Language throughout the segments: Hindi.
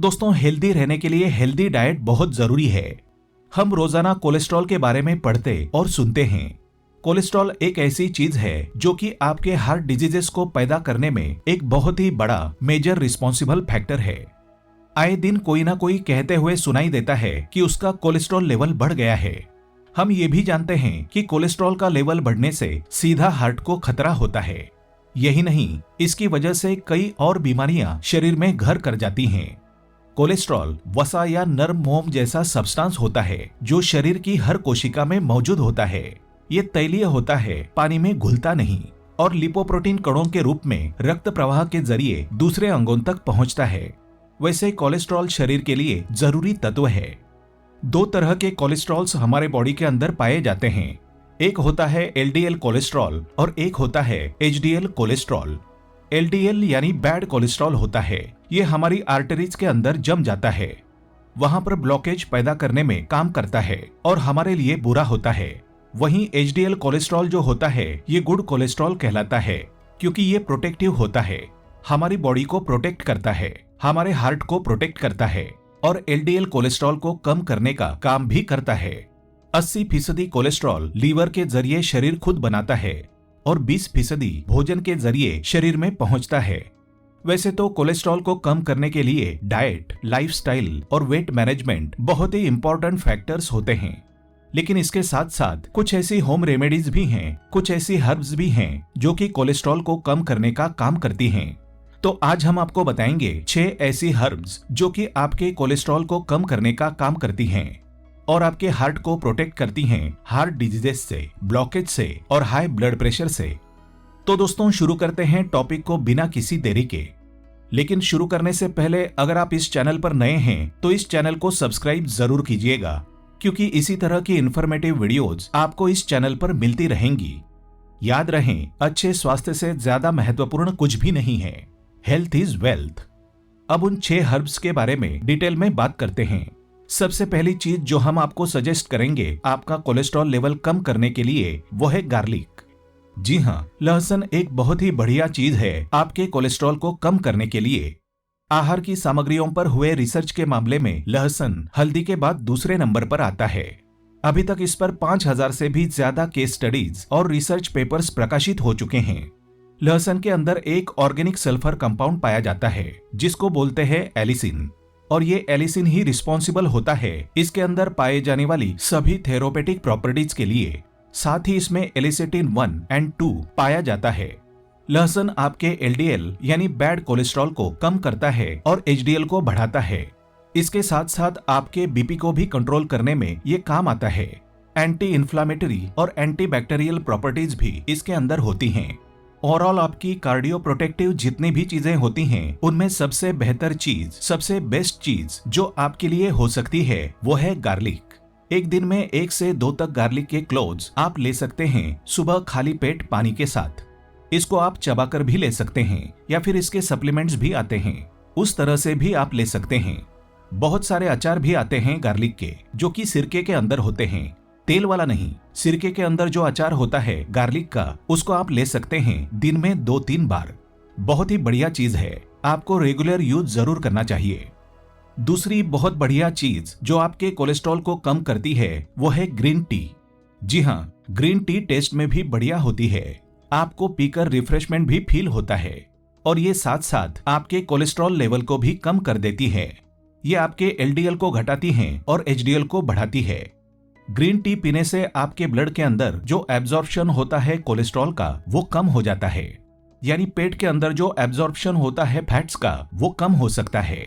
दोस्तों, हेल्दी रहने के लिए हेल्दी डाइट बहुत जरूरी है। हम रोजाना कोलेस्ट्रॉल के बारे में पढ़ते और सुनते हैं। कोलेस्ट्रॉल एक ऐसी चीज है जो कि आपके हार्ट डिजीजेस को पैदा करने में एक बहुत ही बड़ा मेजर रिस्पॉन्सिबल फैक्टर है। आए दिन कोई ना कोई कहते हुए सुनाई देता है कि उसका कोलेस्ट्रॉल लेवल बढ़ गया है। हम ये भी जानते हैं कि कोलेस्ट्रॉल का लेवल बढ़ने से सीधा हार्ट को खतरा होता है। यही नहीं, इसकी वजह से कई और बीमारियां शरीर में घर कर जाती हैं। कोलेस्ट्रॉल वसा या नर्म मोम जैसा सब्सटेंस होता है जो शरीर की हर कोशिका में मौजूद होता है। ये तैलीय होता है, पानी में घुलता नहीं और लिपोप्रोटीन कणों के रूप में रक्त प्रवाह के जरिए दूसरे अंगों तक पहुंचता है। वैसे कोलेस्ट्रॉल शरीर के लिए जरूरी तत्व है। दो तरह के कोलेस्ट्रॉल्स हमारे बॉडी के अंदर पाए जाते हैं। एक होता है एलडीएल कोलेस्ट्रॉल और एक होता है एचडीएल कोलेस्ट्रॉल। एलडीएल यानी बैड कोलेस्ट्रॉल होता है। ये हमारी आर्टरीज के अंदर जम जाता है, वहां पर ब्लॉकेज पैदा करने में काम करता है और हमारे लिए बुरा होता है। वहीं एचडीएल कोलेस्ट्रॉल जो होता है ये गुड कोलेस्ट्रॉल कहलाता है, क्योंकि ये प्रोटेक्टिव होता है, हमारी बॉडी को प्रोटेक्ट करता है, हमारे हार्ट को प्रोटेक्ट करता है और एलडीएल कोलेस्ट्रॉल को कम करने का काम भी करता है। 80% कोलेस्ट्रॉल लीवर के जरिए शरीर खुद बनाता है और 20% भोजन के जरिए शरीर में पहुंचता है। वैसे तो कोलेस्ट्रॉल को कम करने के लिए डाइट, लाइफस्टाइल और वेट मैनेजमेंट बहुत ही इंपॉर्टेंट फैक्टर्स होते हैं, लेकिन इसके साथ साथ कुछ ऐसी होम रेमेडीज भी हैं, कुछ ऐसी हर्ब्स भी हैं जो कि कोलेस्ट्रॉल को कम करने का काम करती हैं। तो आज हम आपको बताएंगे 6 ऐसी हर्ब्स जो कि आपके कोलेस्ट्रॉल को कम करने का काम करती हैं और आपके हार्ट को प्रोटेक्ट करती हैं हार्ट डिजीजेस से, ब्लॉकेज से और हाई ब्लड प्रेशर से। तो दोस्तों, शुरू करते हैं टॉपिक को बिना किसी देरी के। लेकिन शुरू करने से पहले अगर आप इस चैनल पर नए हैं तो इस चैनल को सब्सक्राइब जरूर कीजिएगा, क्योंकि इसी तरह की इंफॉर्मेटिव वीडियोस आपको इस चैनल पर मिलती रहेंगी। याद रहें, अच्छे स्वास्थ्य से ज्यादा महत्वपूर्ण कुछ भी नहीं है। Health is wealth. अब उन 6 हर्ब्स के बारे में डिटेल में बात करते हैं। सबसे पहली चीज जो हम आपको सजेस्ट करेंगे आपका कोलेस्ट्रॉल लेवल कम करने के लिए वो है गार्लिक। जी हाँ, लहसुन एक बहुत ही बढ़िया चीज है आपके कोलेस्ट्रॉल को कम करने के लिए। आहार की सामग्रियों पर हुए रिसर्च के मामले में लहसुन हल्दी के बाद दूसरे नंबर पर आता है। अभी तक इस पर 5000 से भी ज्यादा केस स्टडीज और रिसर्च पेपर्स प्रकाशित हो चुके हैं। लहसुन के अंदर एक ऑर्गेनिक सल्फर कंपाउंड पाया जाता है जिसको बोलते हैं एलिसिन, और ये एलिसिन ही रिस्पॉन्सिबल होता है इसके अंदर पाए जाने वाली सभी थेरोपेटिक प्रॉपर्टीज के लिए। साथ ही इसमें एलिसिटिन 1 और 2 पाया जाता है। लहसुन आपके एलडीएल यानी बैड कोलेस्ट्रॉल को कम करता है और एचडीएल को बढ़ाता है। इसके साथ साथ आपके बीपी को भी कंट्रोल करने में ये काम आता है। एंटी इन्फ्लामेटरी और एंटी बैक्टीरियल प्रॉपर्टीज भी इसके अंदर होती हैं। ओवरऑल आपकी कार्डियो प्रोटेक्टिव जितनी भी चीजें होती हैं उनमें सबसे बेहतर चीज, सबसे बेस्ट चीज जो आपके लिए हो सकती है वो है गार्लिक। एक दिन में 1 से 2 तक गार्लिक के क्लोव्स आप ले सकते हैं सुबह खाली पेट पानी के साथ। इसको आप चबाकर भी ले सकते हैं या फिर इसके सप्लीमेंट्स भी आते हैं, उस तरह से भी आप ले सकते हैं। बहुत सारे अचार भी आते हैं गार्लिक के जो कि सिरके के अंदर होते हैं, तेल वाला नहीं। सिरके के अंदर जो अचार होता है गार्लिक का, उसको आप ले सकते हैं दिन में 2-3 बार। बहुत ही बढ़िया चीज है, आपको रेगुलर यूज जरूर करना चाहिए। दूसरी बहुत बढ़िया चीज जो आपके कोलेस्ट्रॉल को कम करती है वो है ग्रीन टी। जी हाँ, ग्रीन टी टेस्ट में भी बढ़िया होती है, आपको पीकर रिफ्रेशमेंट भी फील होता है और ये साथ साथ आपके कोलेस्ट्रॉल लेवल को भी कम कर देती है। ये आपके एलडीएल को घटाती है और एचडीएल को बढ़ाती है। ग्रीन टी पीने से आपके ब्लड के अंदर जो एब्जॉर्प्शन होता है कोलेस्ट्रॉल का वो कम हो जाता है, यानी पेट के अंदर जो एब्जॉर्प्शन होता है फैट्स का वो कम हो सकता है।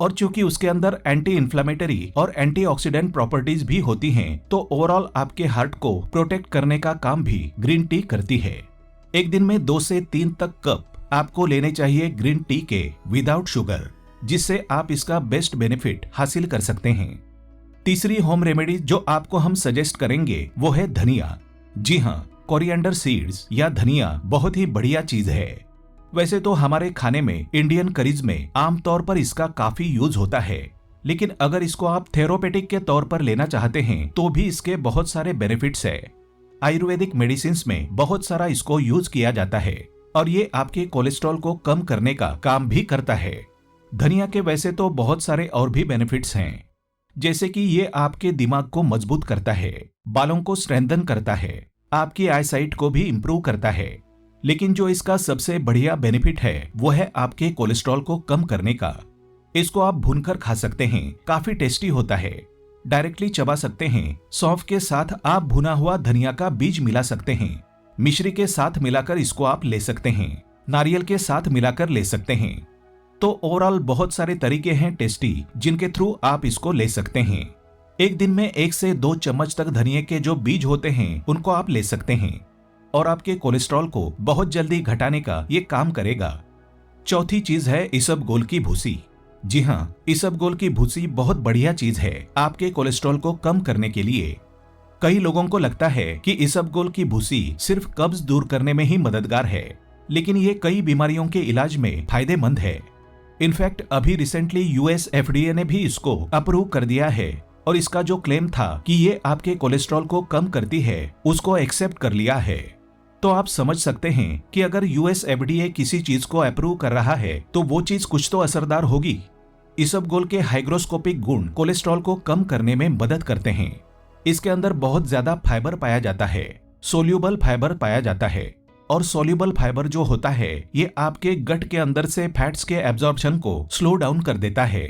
और चूंकि उसके अंदर एंटी इन्फ्लेमेटरी और एंटीऑक्सीडेंट प्रॉपर्टीज भी होती हैं, तो ओवरऑल आपके हार्ट को प्रोटेक्ट करने का काम भी ग्रीन टी करती है। एक दिन में 2 से 3 तक कप आपको लेने चाहिए ग्रीन टी के विदाउट शुगर, जिससे आप इसका बेस्ट बेनिफिट हासिल कर सकते हैं। तीसरी होम रेमेडी जो आपको हम सजेस्ट करेंगे वो है धनिया। जी हाँ, कोरिएंडर सीड्स या धनिया बहुत ही बढ़िया चीज है। वैसे तो हमारे खाने में, इंडियन करीज में आमतौर पर इसका काफी यूज होता है, लेकिन अगर इसको आप थेरोपेटिक के तौर पर लेना चाहते हैं तो भी इसके बहुत सारे बेनिफिट्स है। आयुर्वेदिक मेडिसिन में बहुत सारा इसको यूज किया जाता है और ये आपके कोलेस्ट्रॉल को कम करने का काम भी करता है। धनिया के वैसे तो बहुत सारे और भी बेनिफिट्स हैं, जैसे कि ये आपके दिमाग को मजबूत करता है, बालों को स्ट्रेंथन करता है, आपकी आईसाइट को भी इंप्रूव करता है। लेकिन जो इसका सबसे बढ़िया बेनिफिट है वो है आपके कोलेस्ट्रॉल को कम करने का। इसको आप भूनकर खा सकते हैं, काफी टेस्टी होता है। डायरेक्टली चबा सकते हैं। सौंफ के साथ आप भुना हुआ धनिया का बीज मिला सकते हैं। मिश्री के साथ मिलाकर इसको आप ले सकते हैं। नारियल के साथ मिलाकर ले सकते हैं। तो ओवरऑल बहुत सारे तरीके हैं टेस्टी जिनके थ्रू आप इसको ले सकते हैं। एक दिन में 1 से 2 चम्मच तक धनिया के जो बीज होते हैं उनको आप ले सकते हैं और आपके कोलेस्ट्रॉल को बहुत जल्दी घटाने का ये काम करेगा। चौथी चीज है इसबगोल की भूसी। जी हाँ, इसबगोल की भूसी बहुत बढ़िया चीज है आपके कोलेस्ट्रॉल को कम करने के लिए। कई लोगों को लगता है कि इसबगोल की भूसी सिर्फ कब्ज दूर करने में ही मददगार है, लेकिन ये कई बीमारियों के इलाज में फायदेमंद है। इनफैक्ट अभी रिसेंटली यूएस एफडीए ने भी इसको अप्रूव कर दिया है और इसका जो क्लेम था कि ये आपके कोलेस्ट्रॉल को कम करती है उसको एक्सेप्ट कर लिया है। तो आप समझ सकते हैं कि अगर यूएस एफडीए किसी चीज को अप्रूव कर रहा है तो वो चीज कुछ तो असरदार होगी। इसबगोल के हाइग्रोस्कोपिक गुण कोलेस्ट्रॉल को कम करने में मदद करते हैं। इसके अंदर बहुत ज्यादा फाइबर पाया जाता है, सोल्यूबल फाइबर पाया जाता है। और सोल्यूबल फाइबर जो होता है ये आपके गट के अंदर से फैट्स के एब्जॉर्प्शन को स्लो डाउन कर देता है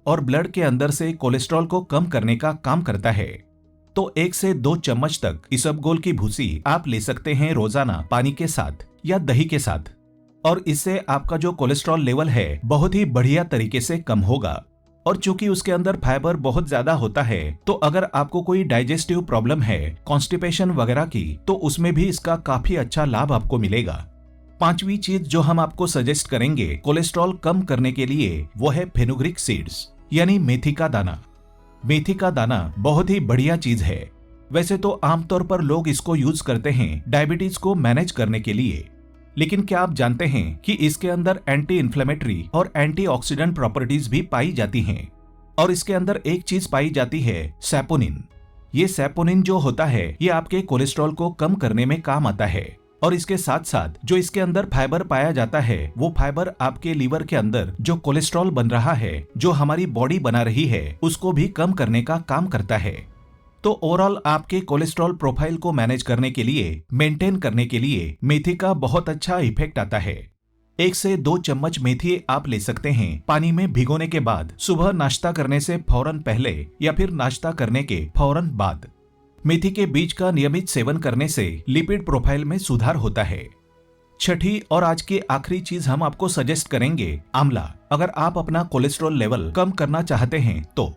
और ब्लड के अंदर से कोलेस्ट्रॉल को कम करने का काम करता है। तो 1 से 2 चम्मच तक इसबगोल की भूसी आप ले सकते हैं रोजाना पानी के साथ या दही के साथ, और इससे आपका जो कोलेस्ट्रॉल लेवल है बहुत ही बढ़िया तरीके से कम होगा। और चूंकि उसके अंदर फाइबर बहुत ज्यादा होता है तो अगर आपको कोई डाइजेस्टिव प्रॉब्लम है, कॉन्स्टिपेशन वगैरह की, तो उसमें भी इसका काफी अच्छा लाभ आपको मिलेगा। पांचवी चीज जो हम आपको सजेस्ट करेंगे कोलेस्ट्रॉल कम करने के लिए वो है फेनुग्रीक सीड्स यानी मेथी का दाना। मेथी का दाना बहुत ही बढ़िया चीज है। वैसे तो आमतौर पर लोग इसको यूज करते हैं डायबिटीज को मैनेज करने के लिए, लेकिन क्या आप जानते हैं कि इसके अंदर एंटी इन्फ्लेमेटरी और एंटीऑक्सीडेंट प्रॉपर्टीज भी पाई जाती हैं। और इसके अंदर एक चीज पाई जाती है सैपोनिन। ये सैपोनिन जो होता है ये आपके कोलेस्ट्रॉल को कम करने में काम आता है। और इसके साथ साथ जो इसके अंदर फाइबर पाया जाता है वो फाइबर आपके लीवर के अंदर जो कोलेस्ट्रॉल बन रहा है, जो हमारी बॉडी बना रही है, उसको भी कम करने का काम करता है। तो ओवरऑल आपके कोलेस्ट्रॉल प्रोफाइल को मैनेज करने के लिए, मेंटेन करने के लिए मेथी का बहुत अच्छा इफेक्ट आता है। 1 से 2 चम्मच मेथी आप ले सकते हैं पानी में भिगोने के बाद, सुबह नाश्ता करने से फौरन पहले या फिर नाश्ता करने के फौरन बाद। मेथी के बीज का नियमित सेवन करने से लिपिड प्रोफाइल में सुधार होता है। छठी और आज की आखिरी चीज हम आपको सजेस्ट करेंगे आंवला। अगर आप अपना कोलेस्ट्रॉल लेवल कम करना चाहते हैं तो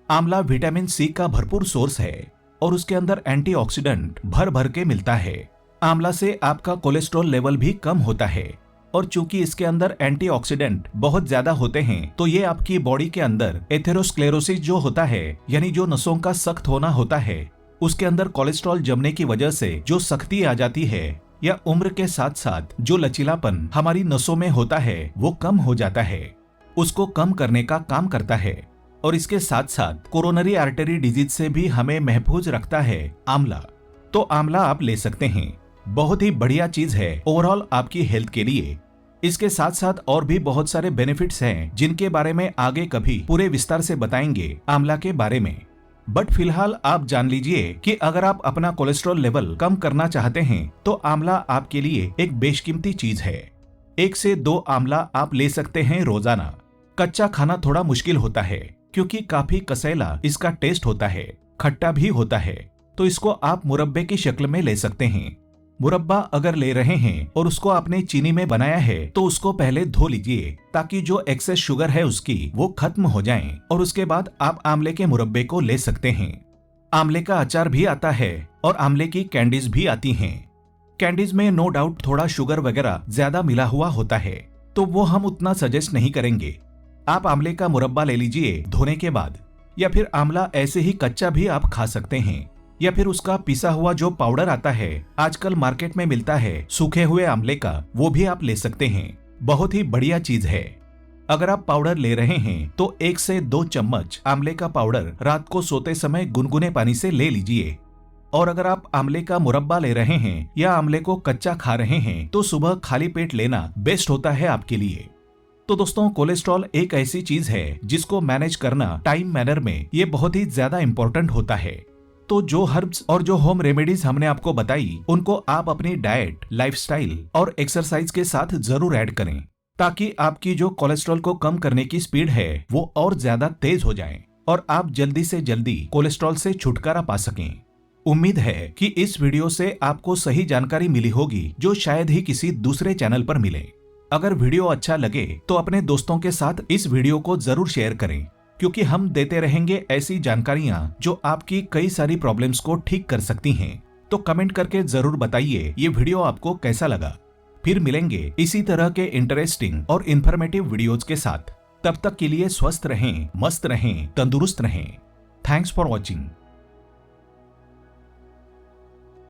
आंवला विटामिन सी का भरपूर सोर्स है और उसके अंदर एंटीऑक्सीडेंट भर भर के मिलता है। आंवला से आपका कोलेस्ट्रॉल लेवल भी कम होता है और चूंकि इसके अंदर एंटीऑक्सीडेंट बहुत ज्यादा होते हैं तो ये आपकी बॉडी के अंदर एथेरोस्क्लेरोसिस जो होता है, यानी जो नसों का सख्त होना होता है, उसके अंदर कोलेस्ट्रॉल जमने की वजह से जो सख्ती आ जाती है या उम्र के साथ साथ जो लचीलापन हमारी नसों में होता है वो कम हो जाता है, उसको कम करने का काम करता है। और इसके साथ साथ कोरोनरी आर्टरी डिजीज से भी हमें महफूज रखता है आंवला। तो आंवला आप ले सकते हैं, बहुत ही बढ़िया चीज है ओवरऑल आपकी हेल्थ के लिए। इसके साथ साथ और भी बहुत सारे बेनिफिट्स हैं जिनके बारे में आगे कभी पूरे विस्तार से बताएंगे आंवला के बारे में। बट फिलहाल आप जान लीजिए कि अगर आप अपना कोलेस्ट्रॉल लेवल कम करना चाहते हैं तो आंवला आपके लिए एक बेशकीमती चीज है। 1 से 2 आंवला आप ले सकते हैं रोजाना। कच्चा खाना थोड़ा मुश्किल होता है क्योंकि काफी कसैला इसका टेस्ट होता है, खट्टा भी होता है, तो इसको आप मुरब्बे की शक्ल में ले सकते हैं। मुरब्बा अगर ले रहे हैं और उसको आपने चीनी में बनाया है तो उसको पहले धो लीजिए ताकि जो एक्सेस शुगर है उसकी वो खत्म हो जाए, और उसके बाद आप आंवले के मुरब्बे को ले सकते हैं। आंवले का अचार भी आता है और आंवले की कैंडीज भी आती हैं। कैंडीज में नो डाउट थोड़ा शुगर वगैरह ज्यादा मिला हुआ होता है तो वो हम उतना सजेस्ट नहीं करेंगे। आप आंवले का मुरब्बा ले लीजिए धोने के बाद, या फिर आंवला ऐसे ही कच्चा भी आप खा सकते हैं, या फिर उसका पिसा हुआ जो पाउडर आता है आजकल मार्केट में मिलता है सूखे हुए आंवले का, वो भी आप ले सकते हैं। बहुत ही बढ़िया चीज है। अगर आप पाउडर ले रहे हैं तो 1 से 2 चम्मच आंवले का पाउडर रात को सोते समय गुनगुने पानी से ले लीजिए। और अगर आप आंवले का मुरब्बा ले रहे हैं या आंवले को कच्चा खा रहे हैं तो सुबह खाली पेट लेना बेस्ट होता है आपके लिए। तो दोस्तों, कोलेस्ट्रॉल एक ऐसी चीज है जिसको मैनेज करना टाइम मैनर में ये बहुत ही ज्यादा इंपॉर्टेंट होता है। तो जो हर्ब्स और जो होम रेमेडीज हमने आपको बताई, उनको आप अपनी डाइट, लाइफस्टाइल और एक्सरसाइज के साथ जरूर ऐड करें, ताकि आपकी जो कोलेस्ट्रॉल को कम करने की स्पीड है वो और ज्यादा तेज हो जाए और आप जल्दी से जल्दी कोलेस्ट्रॉल से छुटकारा पा सकें। उम्मीद है कि इस वीडियो से आपको सही जानकारी मिली होगी, जो शायद ही किसी दूसरे चैनल पर मिले। अगर वीडियो अच्छा लगे तो अपने दोस्तों के साथ इस वीडियो को जरूर शेयर करें, क्योंकि हम देते रहेंगे ऐसी जानकारियां जो आपकी कई सारी प्रॉब्लम्स को ठीक कर सकती हैं। तो कमेंट करके जरूर बताइए ये वीडियो आपको कैसा लगा। फिर मिलेंगे इसी तरह के इंटरेस्टिंग और इंफॉर्मेटिव वीडियोज के साथ। तब तक के लिए स्वस्थ रहें, मस्त रहें, तंदुरुस्त रहें। Thanks for watching.